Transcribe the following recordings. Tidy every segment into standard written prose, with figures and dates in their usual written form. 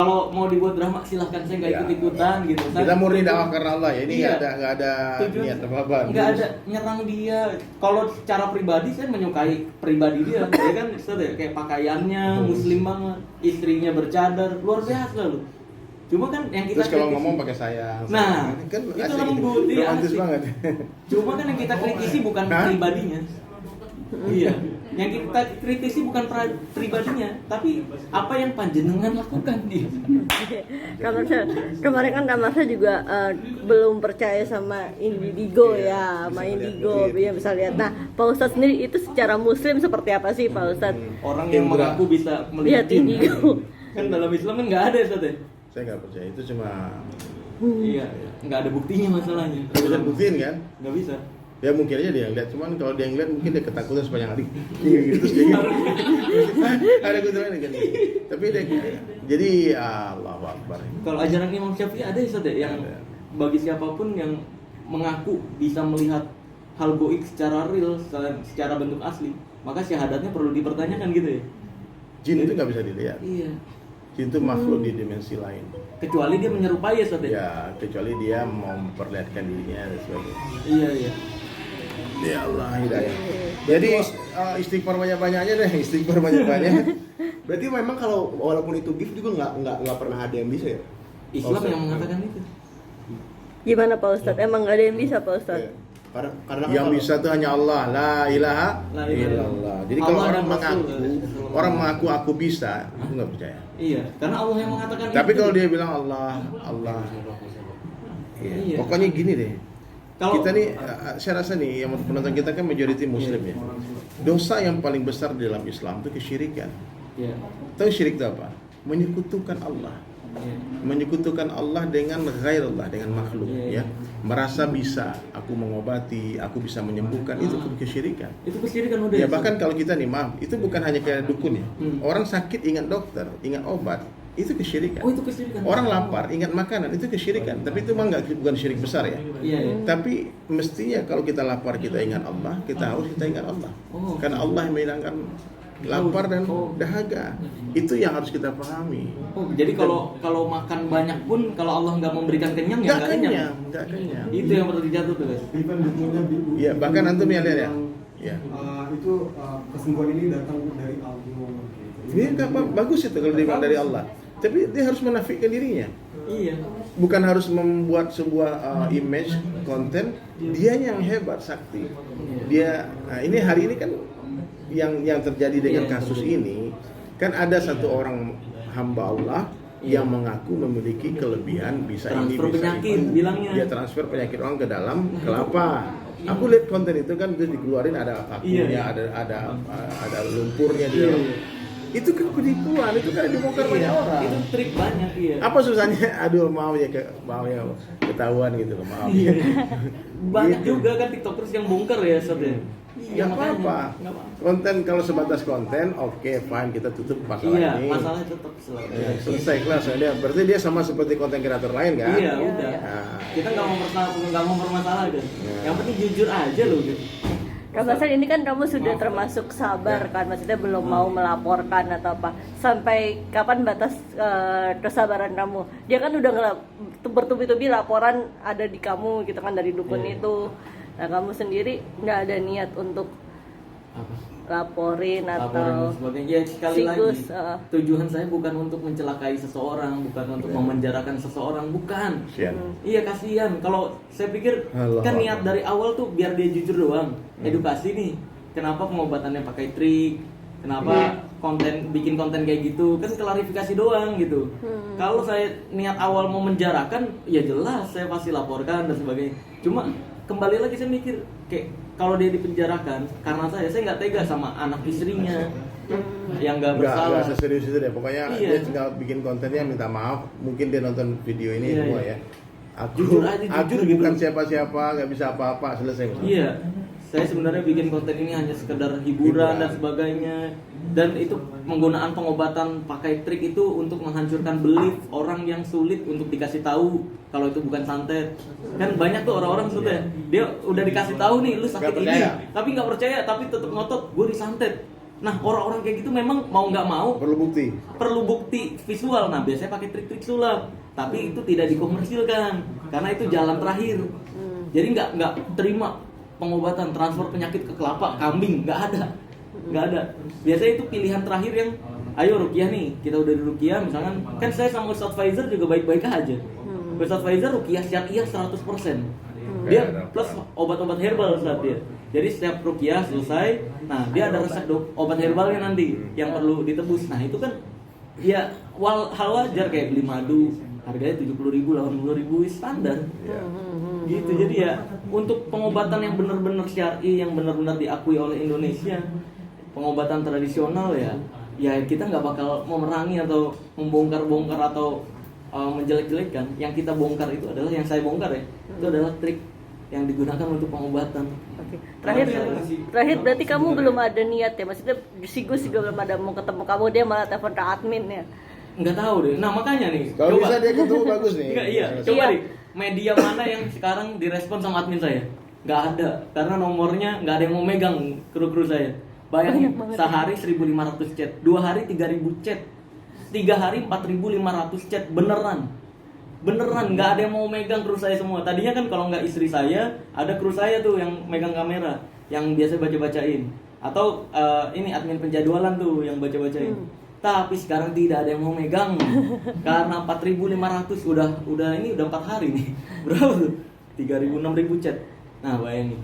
Kalau mau dibuat drama silahkan, saya nggak ikut-ikutan gitu. Kita murni dakwah karena Allah ya. Ini Iya. nggak ada niat apa-apa. Nggak ada nyerang dia. Kalau secara pribadi saya menyukai pribadi dia. Dia kan kayak pakaiannya muslim banget, istrinya bercadar, luar biasa loh. Cuma kan yang kita Terus kalau kritisi- ngomong pakai sayang. Nah, kan itu asik, lembut, iya, romantis asik. banget. Cuma kan yang kita kritisi bukan Hah? pribadinya. Iya, yang kita kritisi bukan pribadinya, tapi apa yang panjenengan lakukan dia. Kemarin kan Kamarsa juga belum percaya sama Indigo ya, sama Indigo, ya bisa lihat. Nah, Pak Ustadz sendiri itu secara Muslim seperti apa sih Pak Ustadz? Orang yang Indra. mengaku bisa Lihat melihat jin. Indigo. Kan dalam Islam kan nggak ada Ustaz ya? Saya nggak percaya, itu cuma Iya, nggak ada buktinya masalahnya. nggak bisa buktiin kan. Nggak bisa. Ya mungkin aja dia yang lihat, cuman kalau dia yang lihat mungkin dia ketakutan sepanjang hari. Gitu terus kayak gitu. Ada kuturan kan. Tapi dia jadi Allahu Akbar. Kalau ajaran Imam Syafi'i ada Ustaz ya, yang Ada. bagi siapapun yang mengaku bisa melihat hal goib secara real, secara bentuk asli, maka syahadatnya perlu dipertanyakan gitu ya. Jin itu nggak bisa dilihat. Iya. Jin itu makhluk di dimensi lain. Kecuali dia menyerupai Ustaz ya. Ya, kecuali dia mau memperlihatkan dirinya dan sebagainya. Iya, iya. Ya Allah, hidayah. Jadi istighfar banyak-banyaknya deh, istighfar banyak-banyak. Berarti memang kalau walaupun itu gift juga nggak pernah ada yang bisa ya? Islam Ustaz. yang mengatakan itu. Gimana Pak Ustadz? Emang nggak ada yang bisa Pak Ustadz? Iya. Karena kan Yang kalau- bisa tuh hanya Allah, la ilaha La ilaha illallah. Jadi kalau Allah orang dan Rasul. mengaku aku bisa, aku nggak percaya. Iya, karena Allah yang mengatakan Tapi itu. kalau dia bilang Allah, Iya. Pokoknya gini deh. Kalau- Kita nih, saya rasa nih yang penonton kita kan majority Muslim ya. Dosa yang paling besar di dalam Islam itu kesyirikan. Iya. Tahu syirik itu apa? Menyekutukan Allah. Iya. Menyekutukan Allah dengan ghairullah, dengan makhluk Iya, ya. Merasa bisa aku mengobati, aku bisa menyembuhkan, itu kesyirikan. Itu kesyirikan udah. Ya bahkan kalau kita nih maaf, itu bukan hanya kayak dukun ya. Orang sakit ingat dokter, ingat obat, itu kesyirikan. Oh, itu kesyirikan. Orang lapar ingat makanan, itu kesyirikan. Tapi itu mah bukan syirik besar ya. Iya, iya. Tapi mestinya kalau kita lapar kita ingat Allah, kita ingat Allah. Oh. Karena Allah yang menghilangkan lapar dan Oh. dahaga. Itu yang harus kita pahami. Oh, jadi kalau makan banyak pun kalau Allah nggak memberikan kenyang ya Nggak nggak kenyang. kenyang, nggak kenyang. Itu yang perlu dijatuh tuh, guys. Even bukunya Iya, bahkan antum ya lihat ya. Ya. itu kesembuhan ini datang dari Allah. Ini nggak bagus itu kalau dia dari Allah. Tapi dia harus menafikan dirinya. Iya. Bukan harus membuat sebuah image, konten. Dia yang hebat, sakti. Dia, ini hari ini kan yang terjadi dengan Iya, kasus betul. ini, kan ada satu orang hamba Allah yang mengaku memiliki kelebihan bisa ini Transfer bisa penyakit, itu. bilangnya. Dia transfer penyakit orang ke dalam kelapa. Aku lihat konten itu kan terus dikeluarin ada kakunya, Iya. ada lumpurnya di Iya, dalam. iya. Itu kan penipuan, itu kan dibongkar banyak orang. Itu trik banyak, iya. Apa susahnya? Aduh mau ya ketahuan gitu loh, maaf. Iya. Banyak Gitu. juga kan tiktokers yang bongkar ya, Sob ya. Iya makanya. apa-apa. Nggak apa-apa. Konten kalau sebatas konten, oke fine kita tutup masalah Iya, ini. masalahnya tetap selalu. Ya, selesai kelas dia. Berarti dia sama seperti konten kreator lain kan? Iya, udah. Nah. Kita nggak mau permasalahan. Iya. Yang penting jujur aja loh, gitu. Kak Basar, ini kan kamu sudah termasuk sabar kan, maksudnya belum mau melaporkan atau apa. Sampai kapan batas kesabaran kamu? Dia kan udah bertubi-tubi laporan ada di kamu gitu kan dari dukun itu. Nah kamu sendiri nggak ada niat untuk Apa? laporin Laporan atau dan sebagainya. Ya, sekali siklus, lagi tujuan saya bukan untuk mencelakai seseorang, bukan untuk memenjarakan seseorang, bukan. Kasian. Iya, kasihan. Kalau saya pikir Allah kan niat Allah. dari awal tuh biar dia jujur doang. Edukasi nih. Kenapa pengobatannya pakai trik? Kenapa bikin konten kayak gitu? Kan klarifikasi doang gitu. Kalau saya niat awal mau menjarakan, ya jelas saya pasti laporkan dan sebagainya. Cuma kembali lagi saya mikir kayak kalau dia dipenjarakan karena saya nggak tega sama anak istrinya yang nggak bersalah. Enggak serius itu deh. Pokoknya Iya. dia tinggal bikin kontennya minta maaf. Mungkin dia nonton video ini Iya, semua iya. ya. Aku Jujur aja, jujur gitu. bukan siapa-siapa, nggak bisa apa-apa, selesai. Iya, saya sebenarnya bikin konten ini hanya sekedar hiburan dan sebagainya. Dan itu penggunaan pengobatan pakai trik itu untuk menghancurkan belief orang yang sulit untuk dikasih tahu kalau itu bukan santet. Kan banyak tuh orang-orang sudah dia udah dikasih tahu nih lu sakit Nggak ini, percaya. tapi nggak percaya, tapi tetap ngotot gue disantet. Nah orang-orang kayak gitu memang mau nggak mau perlu bukti. visual. Nah biasanya pakai trik-trik sulap, tapi itu tidak dikomersilkan karena itu jalan terakhir. Jadi nggak terima pengobatan transfer penyakit ke kelapa kambing, nggak ada. Biasanya itu pilihan terakhir yang ayo ruqyah nih, kita udah di ruqyah misalkan, kan saya sama Ustadz Faizer juga baik-baik aja. Ustadz Faizer ruqyah syariah 100%. Dia plus obat-obat herbal Ustadz dia. Jadi setiap ruqyah selesai, nah dia ada resep obat herbalnya nanti yang perlu ditebus. Nah itu kan ya hal wajar kayak beli madu, harganya 70.000, 80.000 standar. Gitu. Jadi ya untuk pengobatan yang benar-benar syar'i, yang benar-benar diakui oleh Indonesia, pengobatan tradisional ya kita nggak bakal memerangi atau membongkar-bongkar atau menjelek-jelekan. Yang kita bongkar itu adalah, yang saya bongkar ya, itu adalah trik yang digunakan untuk pengobatan. Oke. Terakhir berarti kamu belum ada niat ya, maksudnya si Gus juga belum ada mau ketemu kamu, dia malah telepon ke admin ya. Nggak tahu deh. Nah makanya nih. Kalau bisa dia ketemu bagus nih. Enggak, iya. Coba nih, media mana yang sekarang direspon sama admin saya? Nggak ada, karena nomornya nggak ada yang mau megang kru-kru saya. Bayangin, sehari 1.500 chat, 2 hari 3.000 chat, 3 hari 4.500 chat, beneran nggak ada yang mau megang kru saya semua. Tadinya kan kalau nggak istri saya, ada kru saya tuh yang megang kamera, yang biasa baca-bacain, atau ini admin penjadwalan tuh yang baca-bacain. Tapi sekarang tidak ada yang mau megang karena 4.500 udah 4 hari nih. Berapa tuh? 3.000 6.000 chat. Nah, bayangin.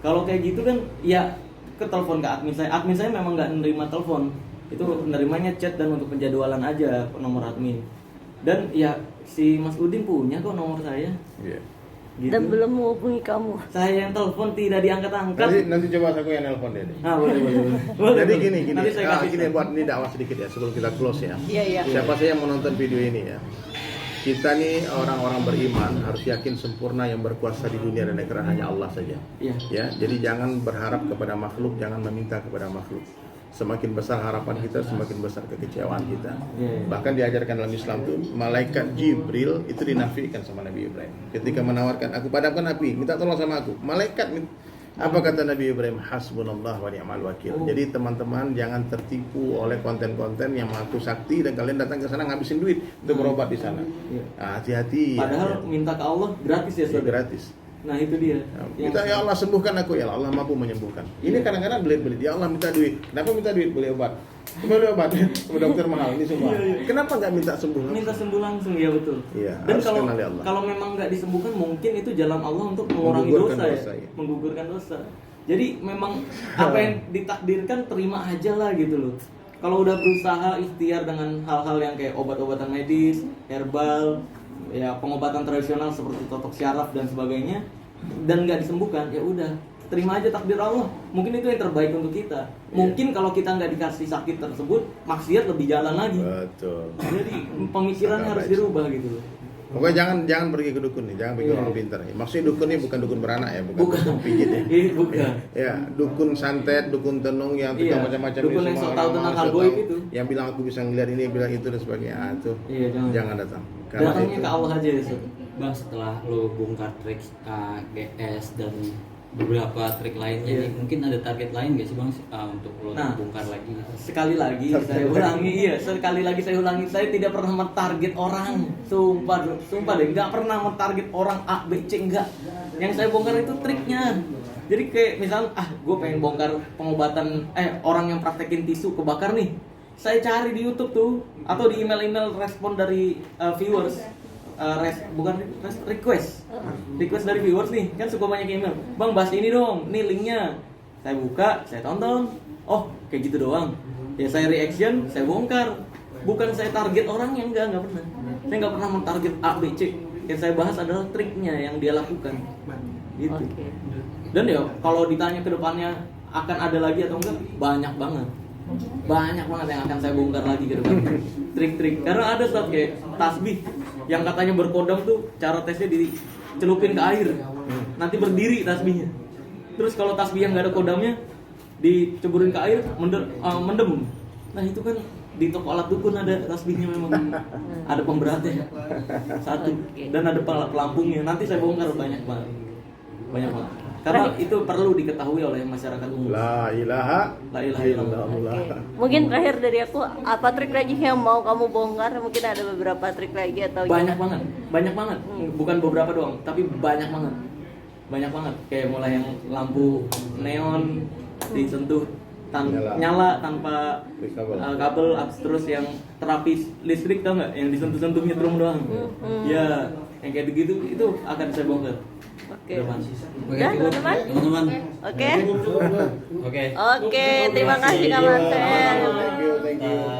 Kalau kayak gitu kan ya ke telepon ke admin saya. Admin saya memang nggak nerima telepon. Itu nerimanya chat dan untuk penjadwalan aja nomor admin. Dan ya si Mas Udin punya kok nomor saya. Iya. Gitu. Dan belum menghubungi kamu. Saya yang telepon tidak diangkat-angkat. Nanti coba aku yang nelpon dia. Ah, boleh. Jadi gini. Nanti saya kasih Gini buat ini dakwah sedikit ya sebelum kita close ya. Iya. Siapa saja yang menonton video ini ya. Kita nih orang-orang beriman harus yakin sempurna yang berkuasa di dunia dan akhirat hanya Allah saja. Iya. Ya, jadi jangan berharap kepada makhluk, jangan meminta kepada makhluk. Semakin besar harapan kita, semakin besar kekecewaan kita. Iya. Bahkan diajarkan dalam Islam tuh malaikat Jibril itu dinafikan sama Nabi Ibrahim. Ketika menawarkan, aku padamkan api, minta tolong sama aku. Malaikat apa kata Nabi Ibrahim? Hasbunallah wa ni'mal wakil. Jadi teman-teman jangan tertipu oleh konten-konten yang mengaku sakti dan kalian datang ke sana ngabisin duit untuk berobat di sana. Iya. Nah, hati-hati. Padahal minta ke Allah gratis ya, Ya, saudara. gratis. Nah, itu dia. Kita ya Allah sembuhkan aku, ya Allah mampu menyembuhkan. Ini kadang-kadang belit-belit, ya Allah minta duit. Kenapa minta duit? Beli obat. Beli obat, dokter mahal ini semua. Kenapa nggak minta sembuh? Minta sembuh langsung, ya betul. Iya, Dan harus kalau kenali Allah. kalau memang nggak disembuhkan, mungkin itu jalan Allah untuk mengurangi Menggugurkan dosa, dosa, ya. menggugurkan dosa. Jadi memang apa yang ditakdirkan terima aja lah gitu loh. Kalau udah berusaha ikhtiar dengan hal-hal yang kayak obat-obatan medis, herbal, ya pengobatan tradisional seperti totok syaraf dan sebagainya, dan nggak disembuhkan, ya udah terima aja takdir Allah. Mungkin itu yang terbaik untuk kita. Mungkin kalau kita nggak dikasih sakit tersebut, maksiat lebih jalan lagi. Betul. Jadi pemikirannya harus dirubah gitu loh. Pokoknya jangan pergi ke dukun nih, jangan pergi ke orang pintar. Maksudnya dukun ini bukan dukun beranak ya, bukan dukun pijit ya. Bukan. Ya, dukun santet, dukun tenung yang tukang macam-macam dukun ini yang semua sok tahu orang tentang sok hal goib tahu. itu. Yang bilang aku bisa ngeliat ini, bilang itu dan sebagainya. Ah, itu. Iya, Jangan datang. Datangnya itu- ke Allah aja ya, Sob. Bang, setelah lo bongkar trik AGS dan beberapa trik lainnya, Iya. nih, mungkin ada target lain gak sih Bang untuk lo Nah. bongkar lagi? Sekali lagi saya ulangi, saya tidak pernah mentarget orang. Sumpah deh, nggak pernah mentarget orang A, B, C, enggak. Yang saya bongkar itu triknya. Jadi kayak misal, gue pengen bongkar pengobatan orang yang praktekin tisu kebakar nih. Saya cari di YouTube tuh atau di email-email respon dari viewers. Request dari viewers nih, kan suka banyak email, bang bahas ini dong, nih linknya. Saya buka, saya tonton, oh kayak gitu doang. Ya saya reaction, saya bongkar. Bukan saya target orangnya, enggak pernah. Saya nggak pernah mentarget A, B, C. Yang saya bahas adalah triknya yang dia lakukan. Gitu. Oke. Dan ya kalau ditanya ke depannya akan ada lagi atau enggak, banyak banget yang akan saya bongkar lagi ke depan. Trik-trik, karena ada saat kayak tasbih yang katanya berkodam tuh cara tesnya dicelupin ke air, nanti berdiri tasbihnya. Terus kalau tasbih yang nggak ada kodamnya diceburin ke air, mendem. Nah itu kan di toko alat dukun ada tasbihnya, memang ada pemberatnya satu dan ada pelampungnya. Nanti saya bongkar banyak banget. Karena itu perlu diketahui oleh masyarakat umum. La ilaha La ilaha illallah. Oke. Mungkin terakhir dari aku, apa trik lagi yang mau kamu bongkar? Mungkin ada beberapa trik lagi atau Banyak banget. Bukan beberapa doang, tapi banyak banget. Kayak mulai yang lampu neon disentuh nyala tanpa kabel, terus yang terapi listrik, tau nggak? Yang disentuh nyetrum doang. Ya, yang kayak gitu itu akan saya bongkar. Oke. Depan. Udah, teman-teman? Teman-teman. Oke. Oke. Oke, terima kasih Kak Marcel. Thank you.